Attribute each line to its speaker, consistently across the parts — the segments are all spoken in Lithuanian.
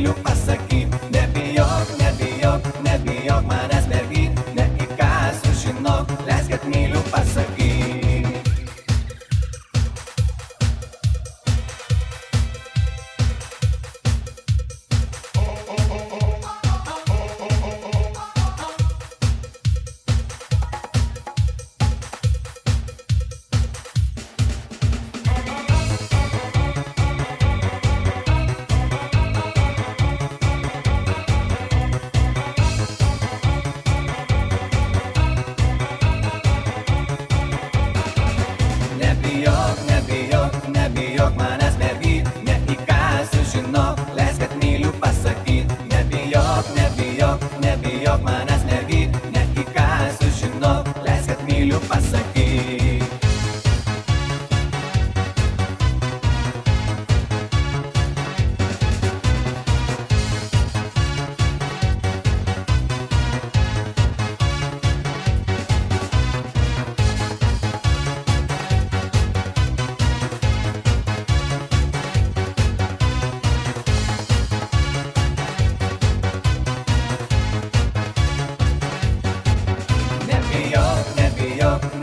Speaker 1: myliu pasakyt, nebijok manęs mergyt, neįkąsiu, žinok, leisk, kad myliu pasakyt. Nebijok manęs mergyt, neįkąsiu, žinok, leisk, kad myliu pasakyt. Nebijok manęs mergyt, neįkąsiu, žinok, leisk, kad myliu pasakyt.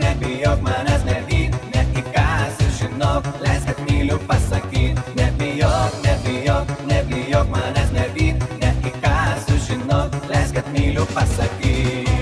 Speaker 1: Nebijok manęs mergyt, neįkąsiu, žinok, leisk, kad myliu pasakyt. Nebijok manęs mergyt, neįkąsiu, žinok, leisk, kad myliu pasakyt.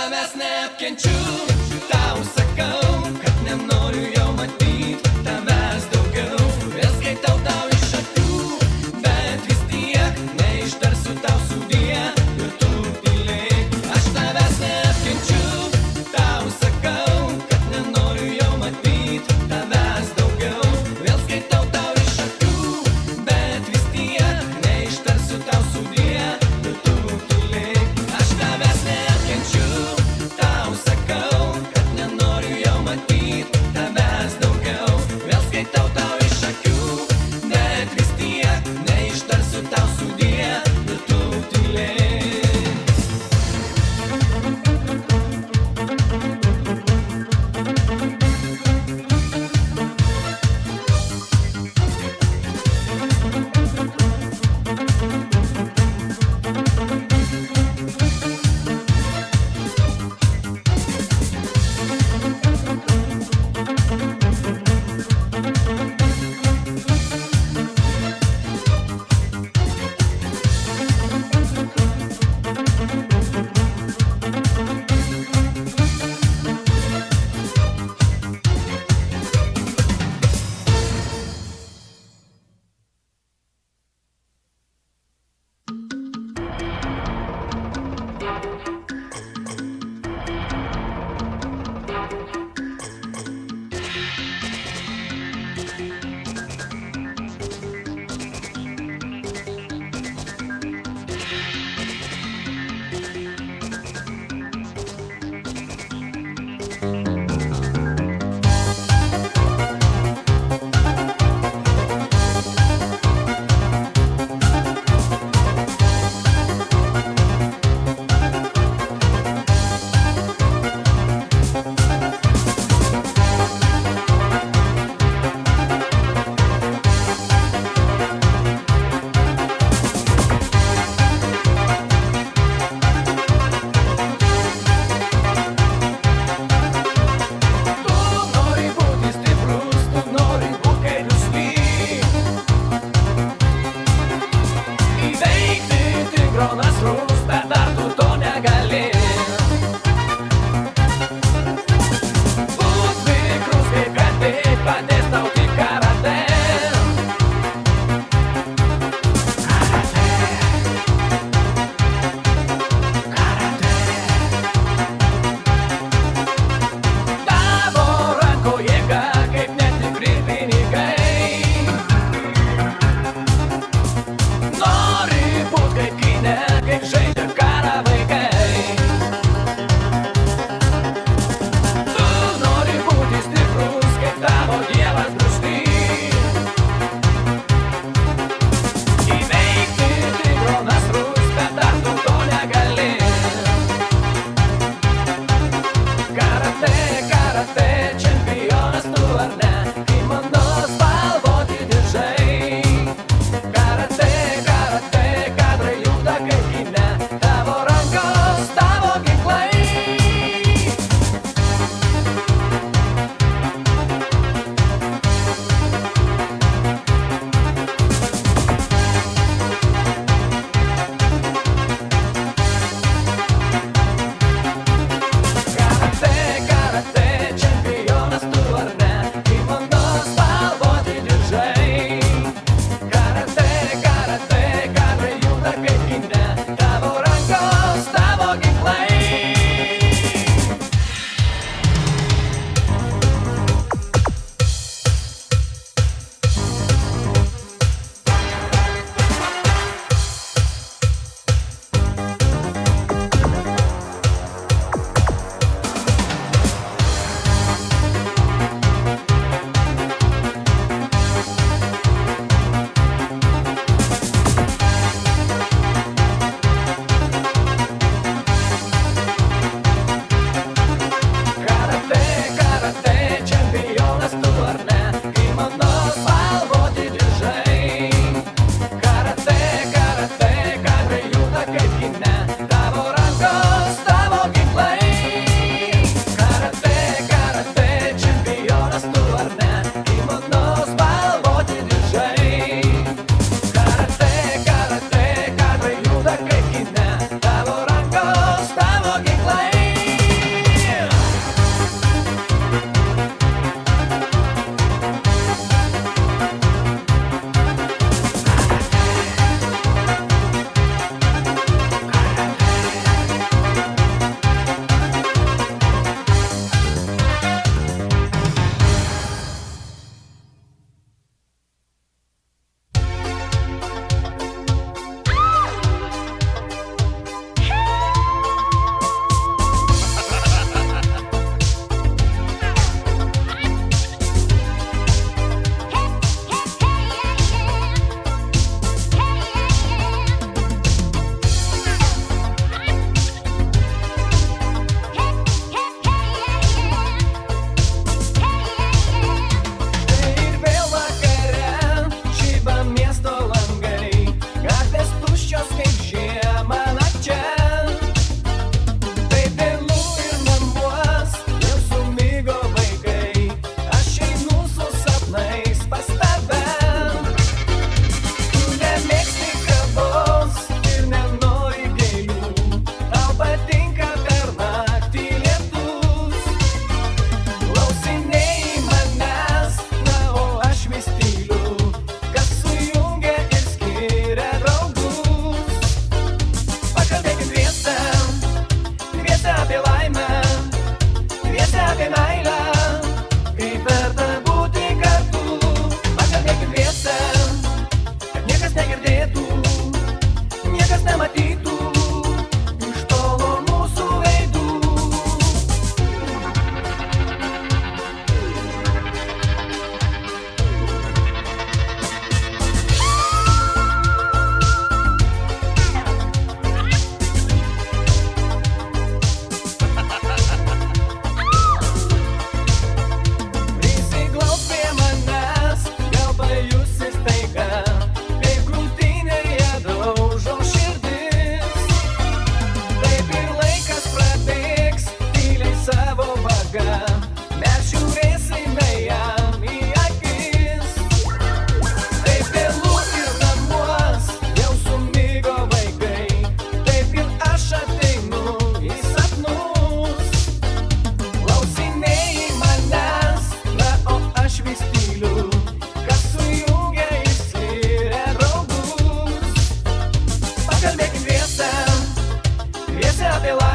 Speaker 1: tavęs neapkenčiu, tau sakau, kad nenoriu jau matyt tavęs daugiau. Vėl skaitau tau iš akių, bet vis tiek neištarsiu tau sudie ir tu tylėk. Aš tavęs neapkenčiu, tau sakau, kad nenoriu jau matyt tavęs daugiau. Vėl skaitau tau iš akių, bet vis tiek neištarsiu tau sudie ir tu tylėk. Aš tavęs neapkenčiu, tau sakau, kad nenoriu jau matyt tavęs daugiau. Vėl skaitau tau iš akių, bet vis tiek neištarsiu tau sudie ir tu tylėk.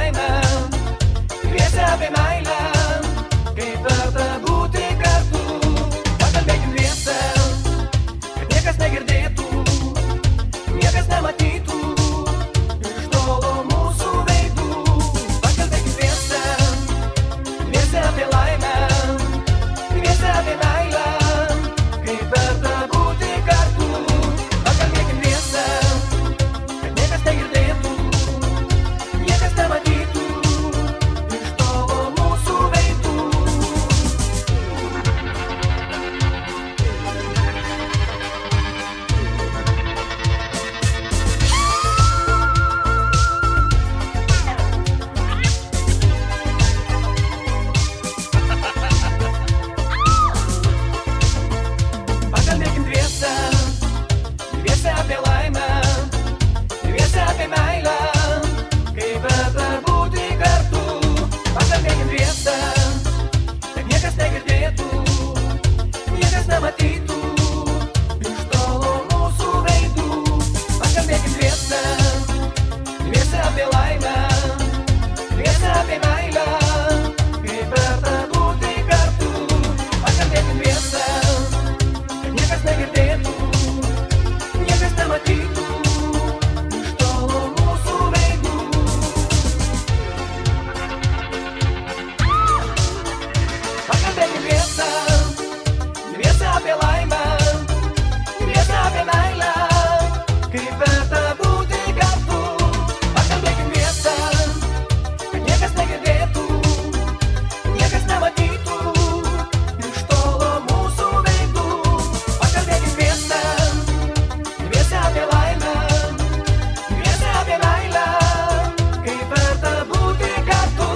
Speaker 1: laimę, dviese apie meilę, kaip verta būti kartu. Pakalbėkim dviese, kad niekas negirdėtų, niekas nematytų iš tolo mūsų veidų. Pakalbėkim dviese, dviese apie laimę, dviese apie meilę, kaip verta būti kartu. Pakalbėkim dviese, kad niekas negirdėtų, niekas nematytų iš tolo mūsų veidų. Pakalbėkim dviese, dviese apie laimę, dviese apie meilę, kaip verta būti kartu. Pakalbėkim dviese, kad niekas negirdėtų, niekas nematytų iš tolo mūsų veidų. Pakalbėkim dviese, dviese apie laimę, dviese apie meilę, kaip verta būti kartu. Pakalbėkim dviese, kad niekas negirdėtų, niekas nematytų iš tolo mūsų veidų. Pakalbėkim dviese, dviese apie laimę, dviese apie meilę, kaip verta būti kartu. Pakalbėkim dviese, kad niekas negirdėtų, niekas nematytų iš tolo mūsų veidų. Pakalbėkim dviese, dviese apie laimę, dviese apie meilę, kaip verta būti kartu.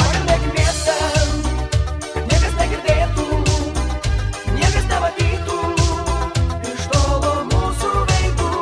Speaker 1: Pakalbėkim dviese, kad niekas negirdėtų, niekas nematytų iš tolo mūsų veidų.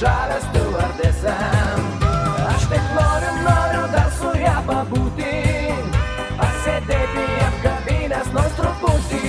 Speaker 1: žavę stiuardesę. Aš tik noriu dar su ją pabūti, pasėdėti apkabinęs nors truputį.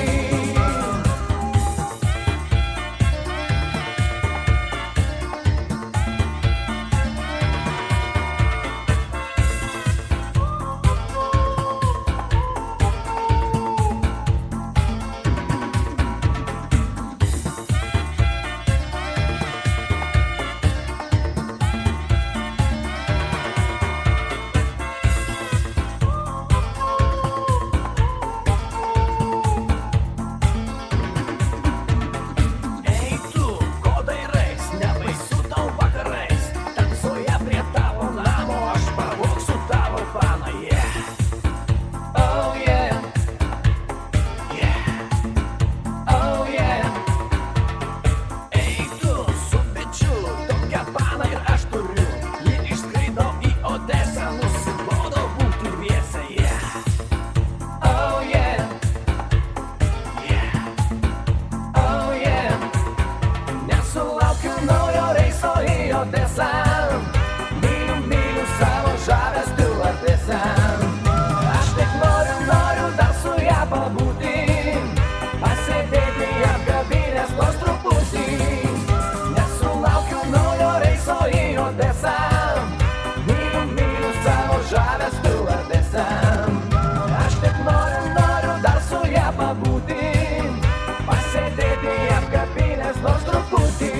Speaker 1: Myliu savo žavę stiuardesę. Aš tik noriu dar su ją pabūti, pasėdėti apkabinęs nors truputį. Nesulaukiu naujo reiso į Odesą. Myliu savo žavę stiuardesę. Aš tik noriu dar su ją pabūti, pasėdėti apkabinęs nors truputį.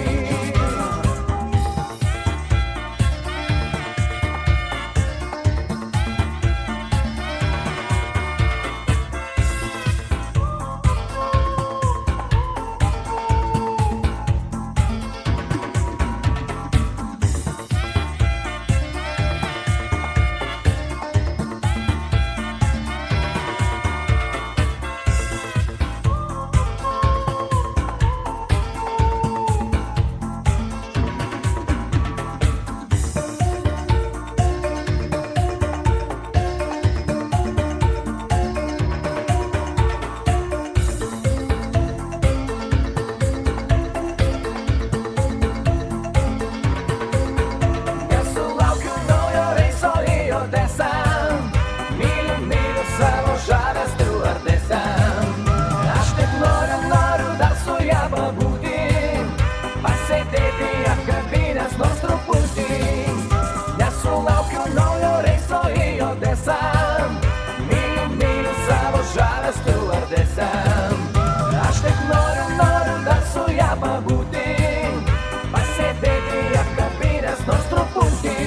Speaker 1: Myliu savo žavę stiuardesę. Aš tik noriu dar su ją pabūti, pasėdėti apkabinęs nors truputį. Nesulaukiu naujo reiso į Odesą. Myliu savo žavę stiuardesę. Aš tik noriu dar su ją pabūti, pasėdėti apkabinęs nors truputį.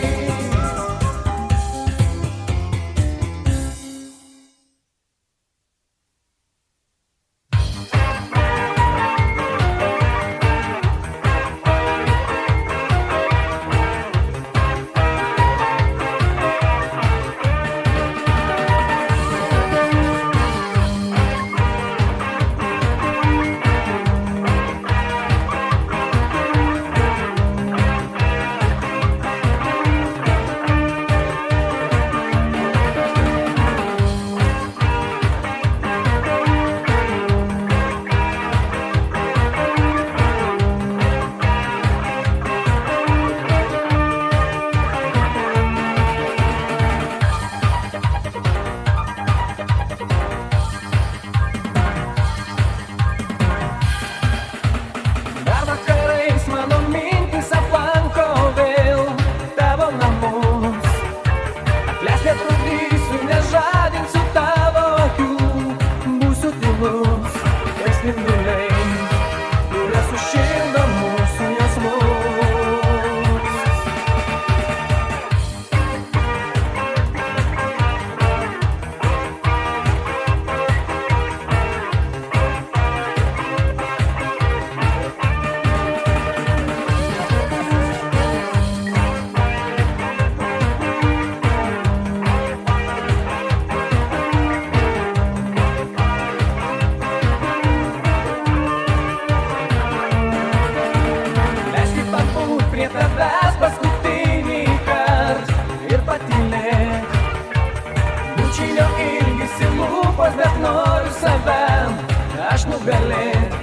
Speaker 1: nugalėt,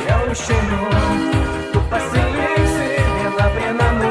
Speaker 1: jau išeinu, tu pasiliksi viena prie namų.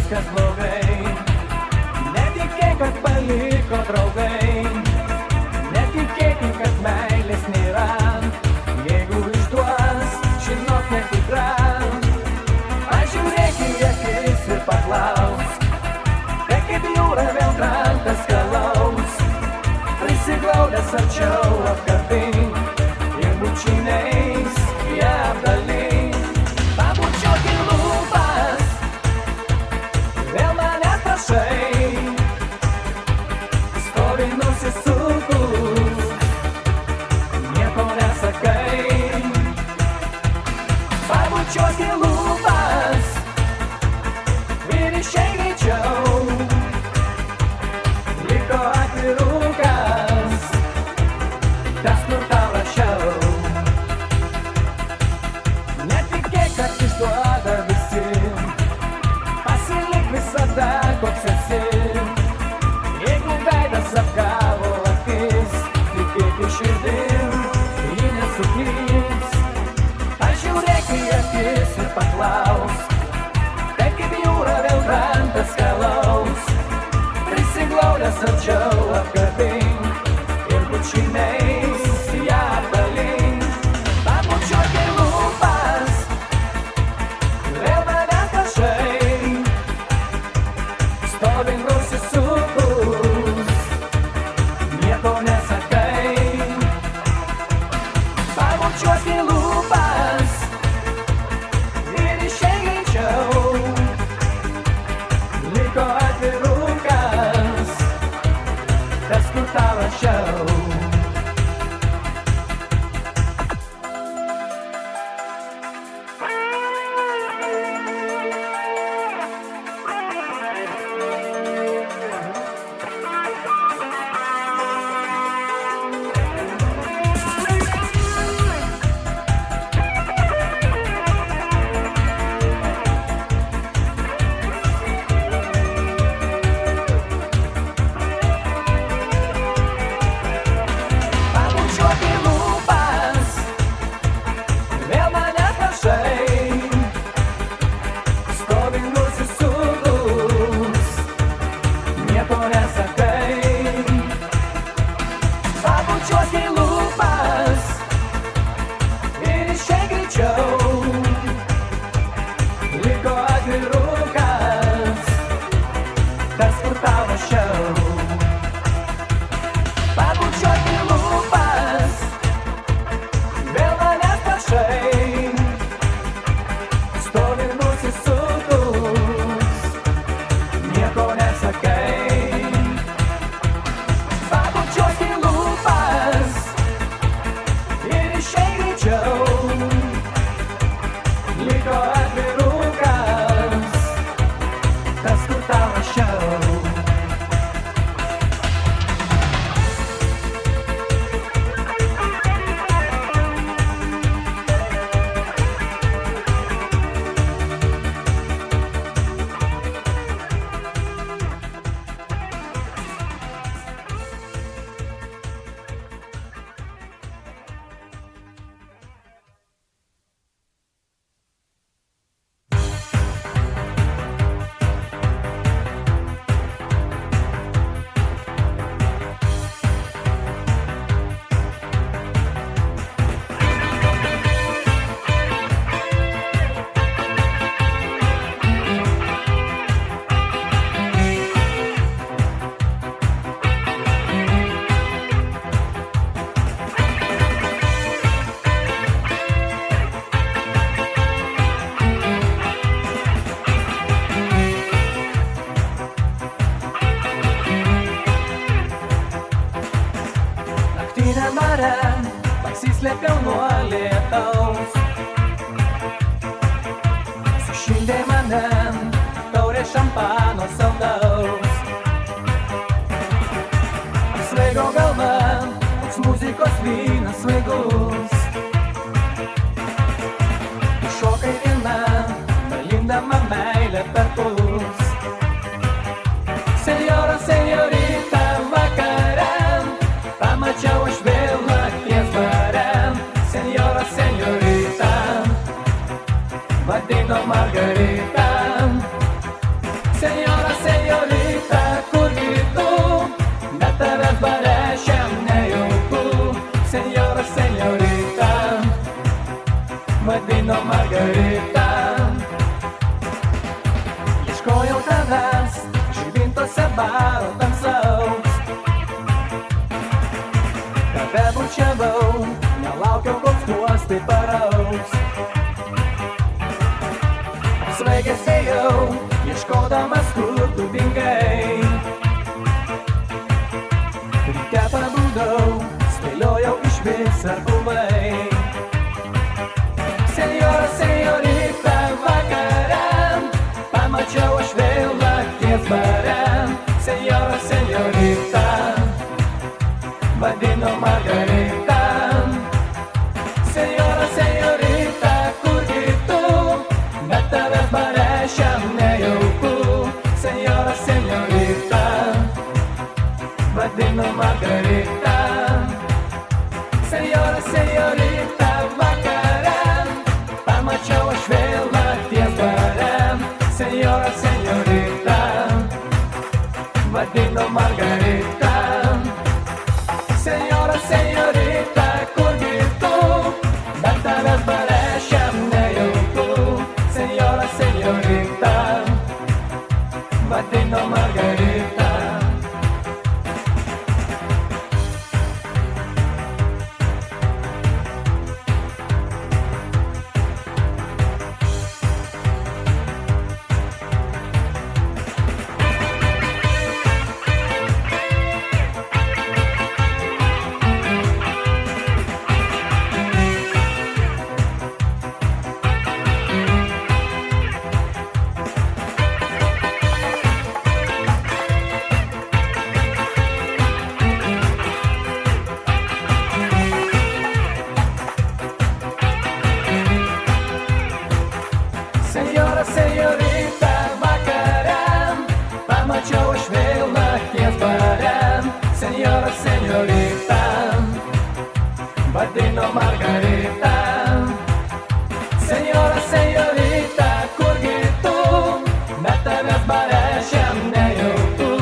Speaker 1: viskas blogai. Netikėk, kad paliko draugai, netikėk, kad meilės nėra. Jeigu išduos, žinok netikra. Pažiūrėk į akis ir paklaus, tai kaip jūra vėl krantas skalaus. Prisiglaudęs arčiau apkabink ir bučiniais ją apdalink. Pabučiuok į lūpas, vėl manęs prašai, stovi nusisukus, nieko nesakai. Pabučiuok į lūpas ir išeik greičiau, liko atvirukas, tas kur tau rašiau. Netikėk, kad išduoda visi, pasilik visada koks esi. Jeigu veidas apgavo akis, tikėk į širdim, ji nesuklys. Pažiūrėk į akis ir paklaus, tai kaip jūra vėl krantas skalaus. Prisiglaudęs arčiau apkabink ir bučiniais ją apdalink. Pabučiuok į lūpas, vėl manęs prašai, stovi nusisukus, nieko nesakai. Pabučiuok į lūpas ir išeik greičiau, liko atvirukas, tas kur tau rašiau. Pabučiuok į lūpas, vėl manęs prašai, stovi nusisukus, nieko nesakai. Pabučiuok į lūpas ir išeik greičiau, liko atvirukas, tas kur tau rašiau. Pabučiuok į lūpas, vėl manęs prašai, stovi nusisukus, nieko nesakai. Pabučiuok į lūpas ir išeik greičiau, liko atvirukas, tas kur tau rašiau. Naktinę marę pasislėpiau nuo lietaus, sušildė mane taurė šampano saldaus. Apsvaigo galva, toks muzikos vynas svaigus. Šokai viena, dalindama meilę perpus. Senjora, senjorita, vakare pamačiau aš vėl nakties bare. Senjora, senjorita, vadino Margarita. ieškodamas, kur tu dingai. Ryte pabudau, spėliojau iš vis ar buvai. Senjora, senjorita, vakare pamačiau aš vėl nakties bare. Senjora, senjorita, vadino Margarita. Senjora, senjorita, kurgi tu, bet tavęs bare šiam nejauku. Senjora, senjorita, vadino Margarita. Senjora, senjorita, vakare pamačiau aš vėl nakties bare. Senjora, senjorita, vadino Margarita. Senjora, senjorita, kurgi tu, bet tavęs bare šiam nejauku. Senjora, senjorita, vadino Margarita. Senjora, senjorita, vakare pamačiau aš vėl nakties bare. Senjora, senjorita, vadino Margarita. Senjora, senjorita, kurgi tu, bet tavęs bare šiam nejauku.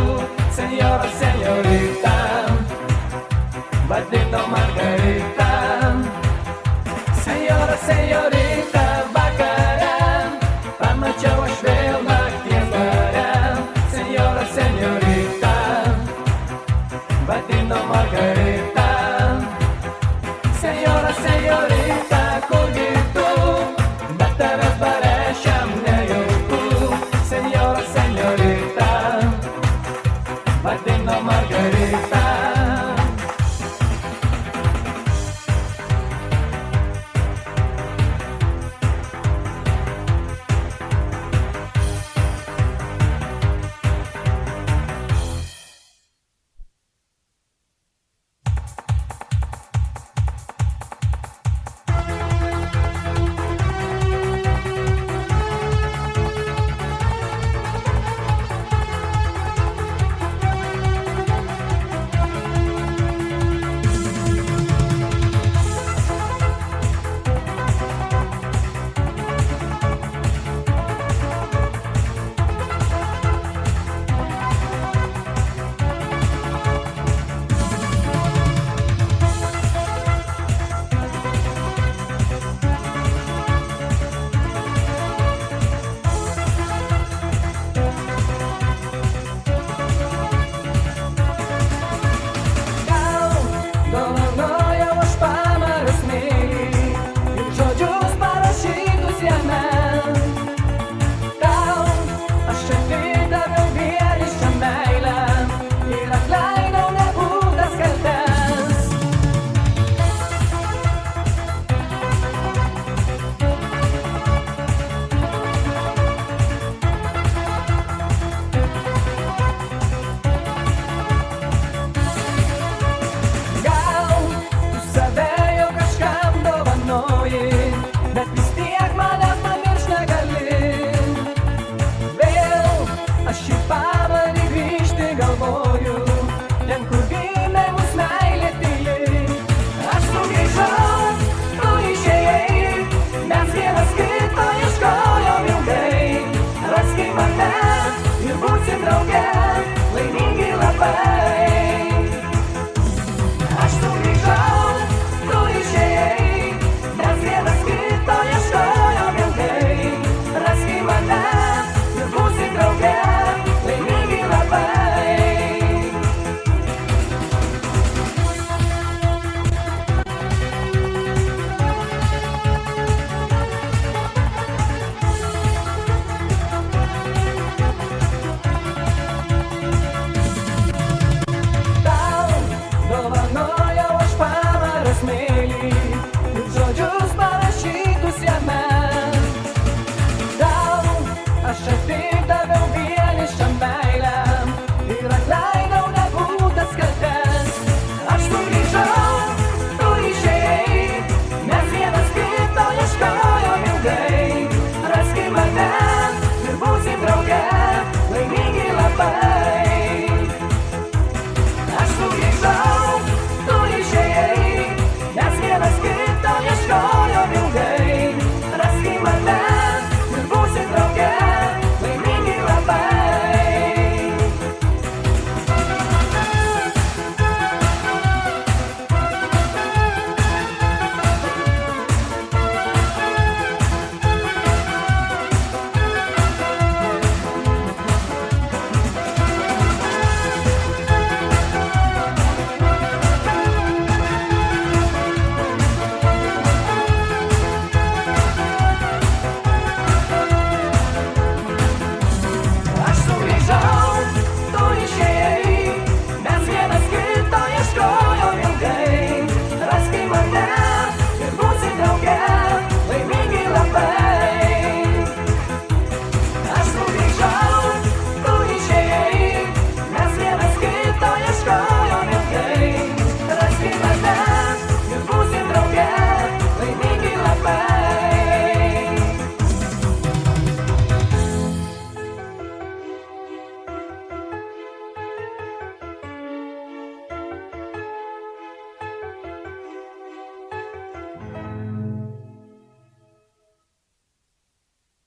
Speaker 1: Senjora, senjorita, vadino